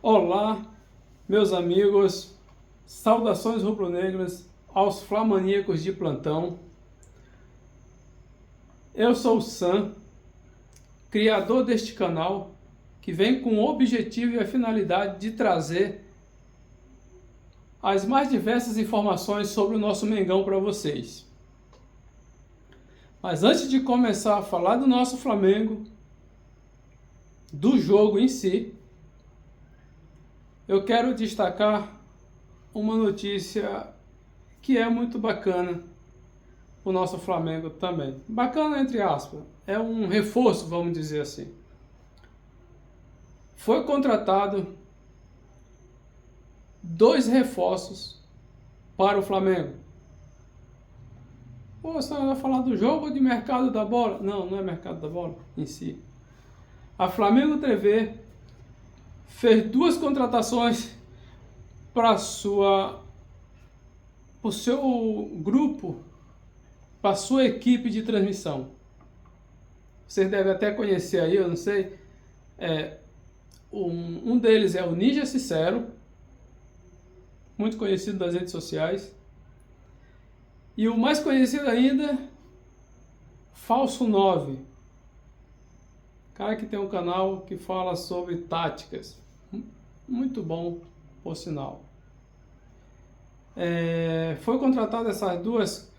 Olá, meus amigos, saudações rubro-negras aos flamaníacos de plantão. Eu sou o Sam, criador deste canal, que vem com o objetivo e a finalidade de trazer as mais diversas informações sobre o nosso Mengão para vocês. Mas antes de começar a falar do nosso Flamengo, do jogo em si, eu quero destacar uma notícia que é muito bacana o nosso Flamengo também. Bacana entre aspas, é um reforço, vamos dizer assim. Foi contratado 2 reforços para o Flamengo. Pô, você vai falar do jogo ou de mercado da bola? Não, não é mercado da bola em si. A Flamengo TV fez 2 contratações para o seu grupo, para a sua equipe de transmissão. Vocês devem até conhecer aí, eu não sei. Um deles é o Ninja Sincero, muito conhecido nas redes sociais. E o mais conhecido ainda, Falso 9. Cara que tem um canal que fala sobre táticas. Muito bom, por sinal. Foi contratado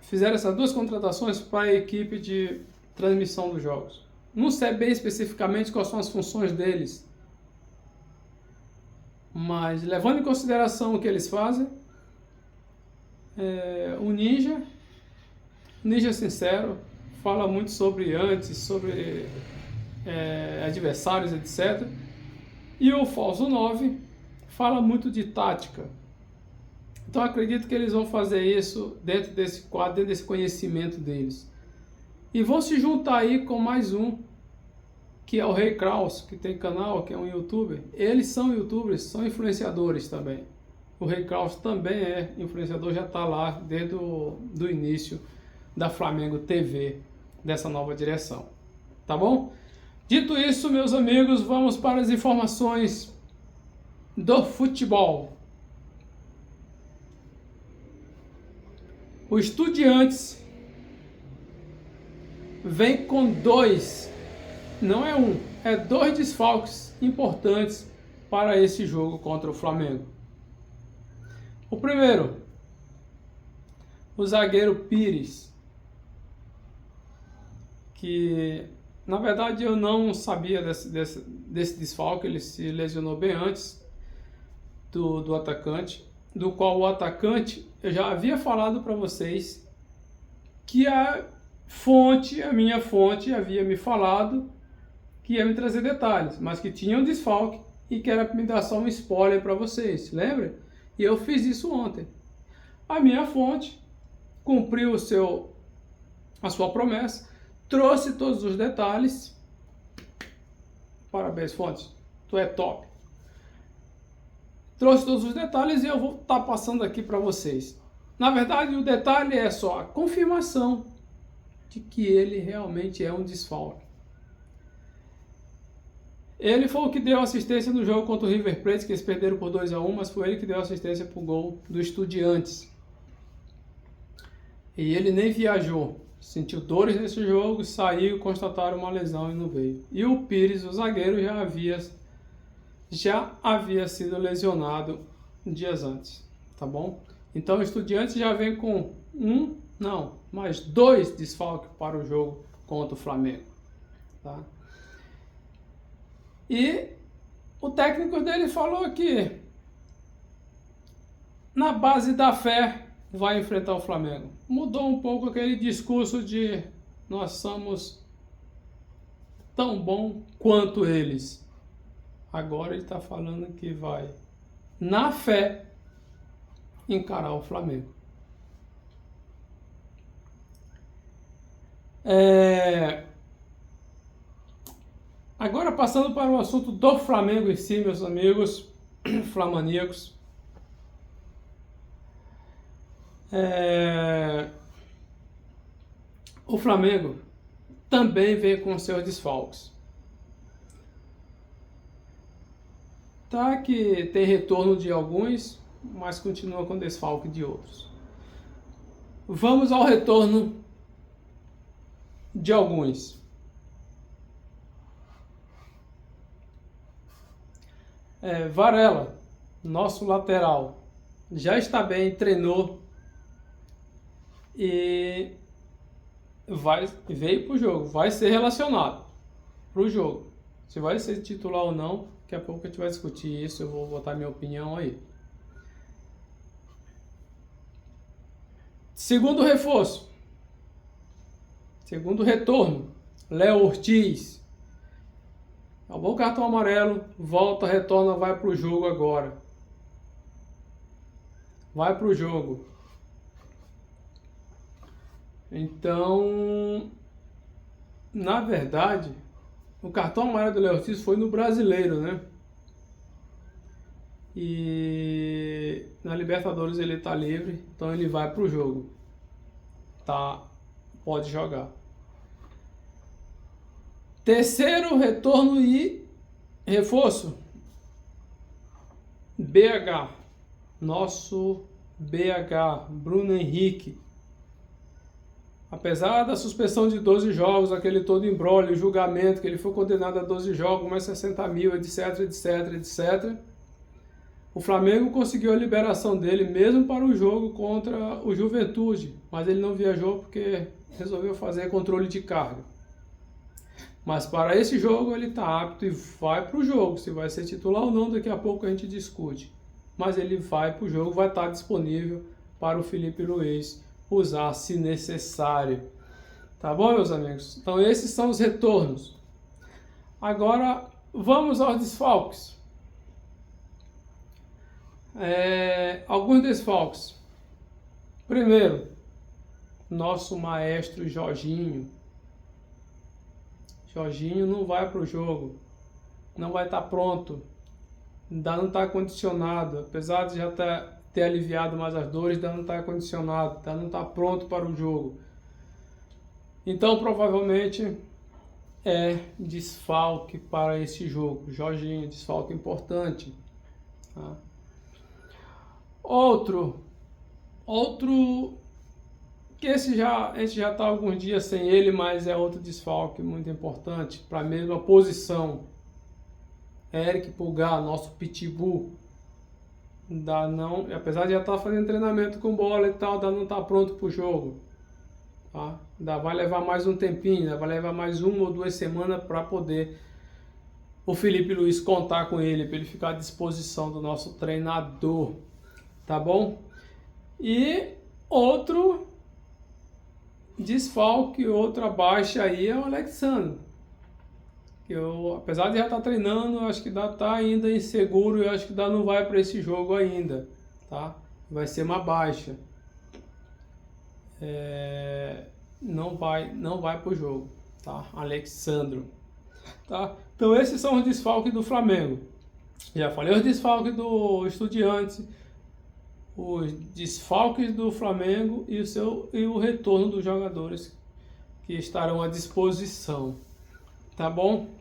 fizeram essas 2 contratações para a equipe de transmissão dos jogos. Não sei bem especificamente quais são as funções deles, mas levando em consideração o que eles fazem, o Ninja Sincero, fala muito sobre adversários, etc. E o Falso 9 fala muito de tática. Então acredito que eles vão fazer isso dentro desse quadro, dentro desse conhecimento deles. E vão se juntar aí com mais um, que é o Rei Kraus, que tem canal, que é um youtuber. Eles são youtubers, são influenciadores também. O Rei Kraus também é influenciador, já está lá desde do início da Flamengo TV, dessa nova direção. Tá bom? Dito isso, meus amigos, vamos para as informações do futebol. O Estudiantes vem com 2, não é um, é 2 desfalques importantes para esse jogo contra o Flamengo. O primeiro, o zagueiro Pires, que na verdade eu não sabia desse desfalque, ele se lesionou bem antes do atacante, do qual o atacante, eu já havia falado para vocês que a minha fonte havia me falado que ia me trazer detalhes, mas que tinha um desfalque e que era me dar só um spoiler para vocês, lembra? E eu fiz isso ontem. A minha fonte cumpriu a sua promessa, trouxe todos os detalhes. Parabéns, fonte, tu é top. Trouxe todos os detalhes e eu vou estar passando aqui para vocês. Na verdade, o detalhe é só a confirmação de que ele realmente é um desfalque. Ele foi o que deu assistência no jogo contra o River Plate, que eles perderam por 2-1, mas foi ele que deu assistência para o gol do Estudiantes. E ele nem viajou, sentiu dores nesse jogo, saiu, constataram uma lesão e não veio. E o Pires, o zagueiro, já havia sido lesionado dias antes, tá bom? Então o Estudiantes já vem com mais 2 desfalques para o jogo contra o Flamengo, tá? E o técnico dele falou que na base da fé vai enfrentar o Flamengo. Mudou um pouco aquele discurso de nós somos tão bom quanto eles. Agora ele está falando que vai, na fé, encarar o Flamengo. Agora passando para o assunto do Flamengo em si, meus amigos flamaníacos. O Flamengo também vem com seus desfalques. tá que tem retorno de alguns, mas continua com desfalque de outros. Vamos ao retorno de alguns. Varela, nosso lateral, já está bem, treinou e veio para o jogo, vai ser relacionado para o jogo. Se vai ser titular ou não, daqui a pouco a gente vai discutir isso, eu vou botar minha opinião aí. Segundo reforço, segundo retorno, Léo Ortiz. Acabou o cartão amarelo, volta, retorna, vai para o jogo agora. Vai para o jogo. Então, na verdade, o cartão amarelo do Léo Ortiz foi no Brasileiro, né? E na Libertadores ele tá livre, então ele vai pro jogo. Tá, pode jogar. Terceiro retorno e reforço. BH. Nosso BH, Bruno Henrique. Apesar da suspensão de 12 jogos, aquele todo imbróglio, julgamento, que ele foi condenado a 12 jogos, mais 60 mil, etc, etc, etc. O Flamengo conseguiu a liberação dele mesmo para o jogo contra o Juventude, mas ele não viajou porque resolveu fazer controle de carga. Mas para esse jogo ele está apto e vai para o jogo. Se vai ser titular ou não, daqui a pouco a gente discute. Mas ele vai para o jogo, vai estar disponível para o Felipe Luiz usar se necessário. Tá bom, meus amigos? Então esses são os retornos. Agora vamos aos desfalques. Alguns desfalques. Primeiro, nosso maestro Jorginho. Jorginho não vai para o jogo, não vai estar pronto, ainda não está condicionado, apesar de já ter aliviado mais as dores, ainda não está condicionado, ainda não está pronto para o jogo. Então provavelmente é desfalque para esse jogo. Jorginho, desfalque importante. Tá? Outro que a gente já está alguns dias sem ele, mas é outro desfalque muito importante para a mesma posição. Eric Pulgar, nosso pitbull, apesar de já estar fazendo treinamento com bola e tal, ainda não está pronto para o jogo. Tá? Ainda vai levar mais um tempinho, ainda vai levar mais 1 ou 2 semanas para poder o Felipe Luiz contar com ele, para ele ficar à disposição do nosso treinador. Tá bom? E outro desfalque, outra baixa aí é o Alexandre. Apesar de já estar treinando, acho que está ainda inseguro e acho que não vai para esse jogo ainda. Tá? Vai ser uma baixa. Não vai para o jogo. Tá? Alexandro. Tá? Então esses são os desfalques do Flamengo. Já falei os desfalques do Estudiantes, os desfalques do Flamengo e o retorno dos jogadores que estarão à disposição. Tá bom?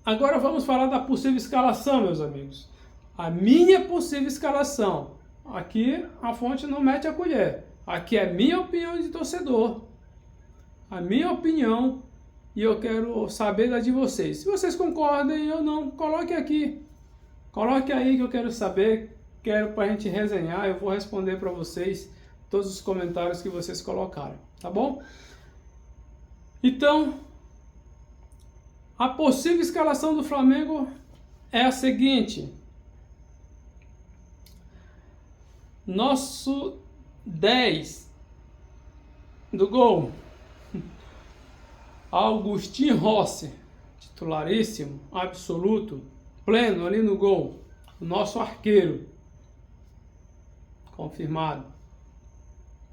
Agora vamos falar da possível escalação, meus amigos. A minha possível escalação. Aqui a fonte não mete a colher. Aqui é minha opinião de torcedor. A minha opinião, e eu quero saber da de vocês. Se vocês concordem ou não, coloque aqui. Coloque aí que eu quero saber, quero para a gente resenhar, eu vou responder para vocês todos os comentários que vocês colocaram, tá bom? Então, a possível escalação do Flamengo é a seguinte. Nosso 10 do gol, Augustinho Rossi, titularíssimo, absoluto, pleno ali no gol. O nosso arqueiro, confirmado.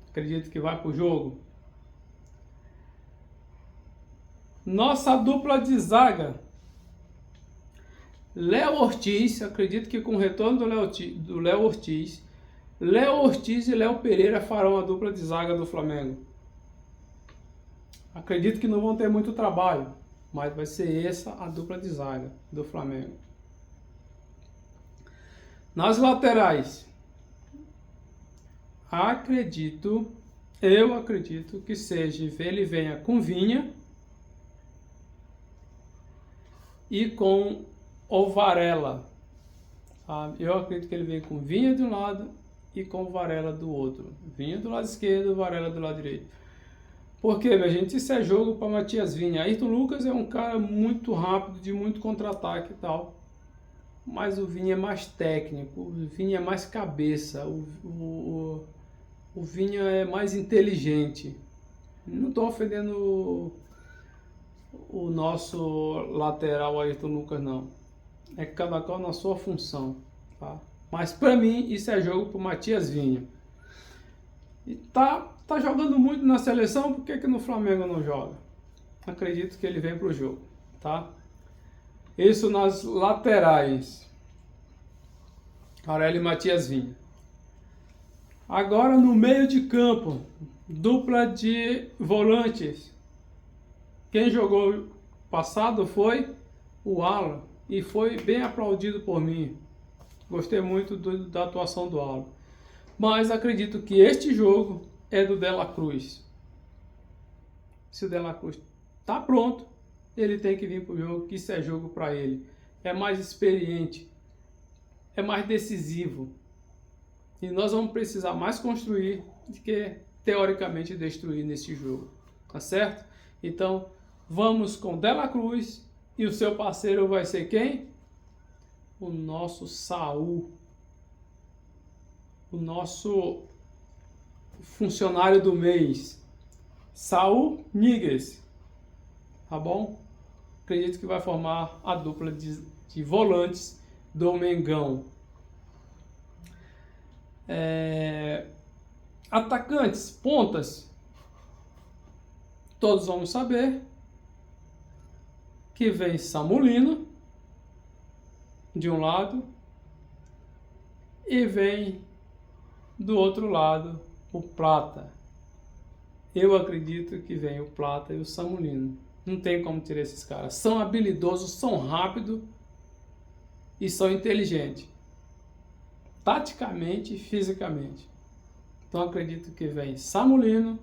Acredito que vai pro jogo. Nossa dupla de zaga, Léo Ortiz. Acredito que com o retorno do Léo Ortiz e Léo Pereira farão a dupla de zaga do Flamengo. Acredito que não vão ter muito trabalho. mas vai ser essa a dupla de zaga do Flamengo. Nas laterais, eu acredito que ele venha com Vinha e com o Varela. Eu acredito que ele venha com Vinha de um lado e com Varela do outro. Vinha do lado esquerdo, Varela do lado direito. Porque, minha gente, isso é jogo para Matias Vinha. Ayrton Lucas é um cara muito rápido, de muito contra-ataque e tal. Mas o Vinha é mais técnico, o Vinha é mais cabeça, o Vinha é mais inteligente. Não estou ofendendo o nosso lateral Ayrton Lucas, não. É cada qual na sua função, tá? Mas para mim isso é jogo para Matias Vinha. E tá jogando muito na seleção, por que no Flamengo não joga? Acredito que ele vem pro jogo, tá? Isso nas laterais. Carelli e Matias Vinha. Agora no meio de campo, dupla de volantes. Quem jogou passado foi o Alan e foi bem aplaudido por mim. Gostei muito da atuação do Alan. Mas acredito que este jogo é do De La Cruz. Se o De La Cruz tá pronto, ele tem que vir pro jogo, que isso é jogo para ele. É mais experiente, é mais decisivo. E nós vamos precisar mais construir do que teoricamente destruir neste jogo. Tá certo? Então, vamos com De La Cruz e o seu parceiro vai ser quem? O nosso Saul. O nosso funcionário do mês. Saul Níguez. Tá bom? Acredito que vai formar a dupla de volantes do Mengão. Atacantes, pontas. Todos vamos saber que vem Samulino de um lado e vem do outro lado o Plata. Eu acredito que vem o Plata e o Samulino. Não tem como tirar esses caras. São habilidosos, são rápidos e são inteligentes. Taticamente e fisicamente. Então acredito que vem Samulino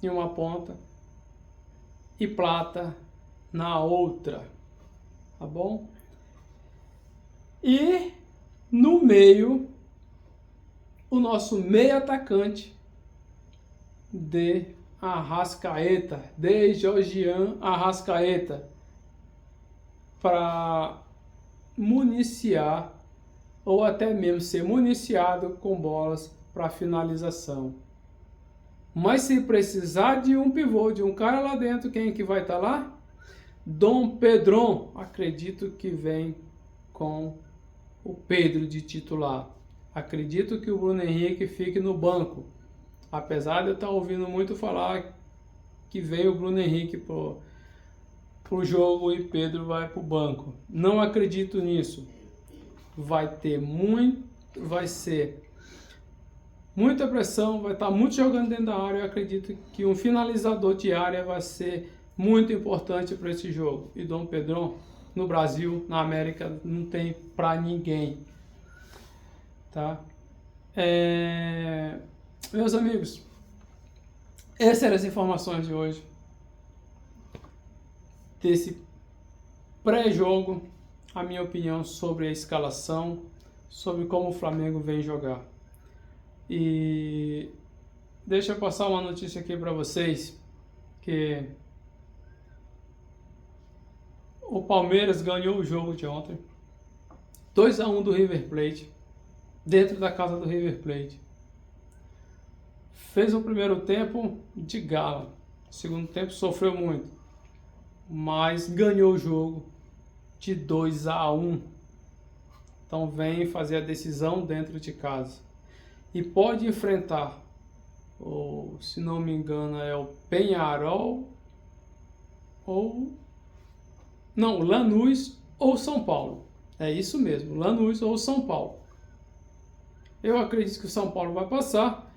em uma ponta e Plata na outra. Tá bom? E no meio, o nosso meio atacante de Arrascaeta, de Georgian Arrascaeta, para municiar ou até mesmo ser municiado com bolas para finalização. Mas se precisar de um pivô, de um cara lá dentro, quem é que vai estar lá? Dom Pedrão, acredito que vem com o Pedro de titular. Acredito que o Bruno Henrique fique no banco. Apesar de eu estar ouvindo muito falar que veio o Bruno Henrique pro jogo e Pedro vai pro banco. Não acredito nisso. Vai ser muita pressão, vai estar muito jogando dentro da área. Eu acredito que um finalizador de área vai ser muito importante para esse jogo. E Dom Pedrão, no Brasil, na América, não tem para ninguém. Tá? Meus amigos, essas eram as informações de hoje. Desse pré-jogo, a minha opinião sobre a escalação, sobre como o Flamengo vem jogar. E deixa eu passar uma notícia aqui para vocês, que o Palmeiras ganhou o jogo de ontem, 2-1 do River Plate, dentro da casa do River Plate. Fez o primeiro tempo de gala, o segundo tempo sofreu muito, mas ganhou o jogo de 2-1. Então vem fazer a decisão dentro de casa. E pode enfrentar, se não me engano, é o Peñarol, Lanús ou São Paulo. É isso mesmo, Lanús ou São Paulo. Eu acredito que o São Paulo vai passar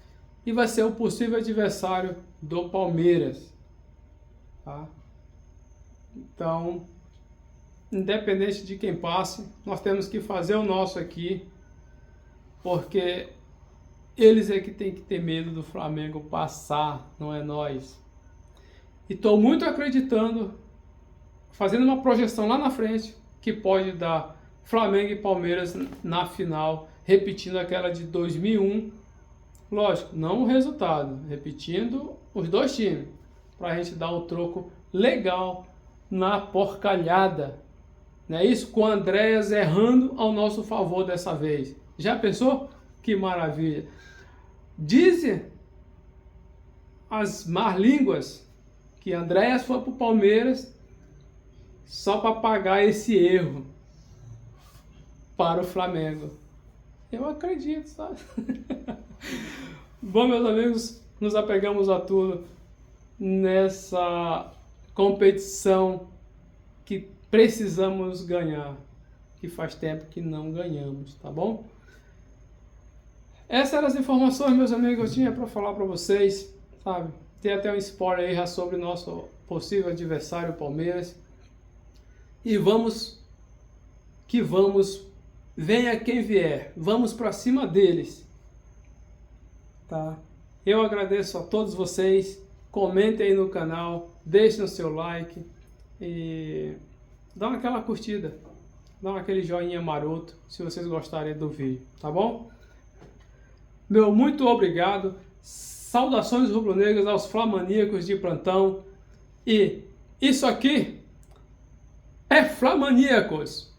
e vai ser o possível adversário do Palmeiras. Tá? Então, independente de quem passe, nós temos que fazer o nosso aqui, porque eles é que tem que ter medo do Flamengo passar, não é nós. E estou muito acreditando, fazendo uma projeção lá na frente, que pode dar Flamengo e Palmeiras na final, repetindo aquela de 2001. Lógico, não o resultado, repetindo os dois times, para a gente dar o troco legal na porcalhada. Não é isso? Com o Andréas errando ao nosso favor dessa vez. Já pensou? Que maravilha! Dizem as más línguas que Andréas foi para o Palmeiras só para pagar esse erro para o Flamengo. Eu acredito, sabe? Bom, meus amigos, nos apegamos a tudo nessa competição que precisamos ganhar, que faz tempo que não ganhamos, tá bom? Essas eram as informações, meus amigos, que eu tinha para falar para vocês, sabe? Tem até um spoiler aí já sobre o nosso possível adversário, o Palmeiras. E vamos que vamos, venha quem vier, vamos para cima deles, tá? Eu agradeço a todos vocês, comentem aí no canal, deixem o seu like e dá aquela curtida, dá aquele joinha maroto se vocês gostarem do vídeo, tá bom? Meu muito obrigado, saudações rubro-negras aos flamaníacos de plantão e isso aqui é Flamaníacos!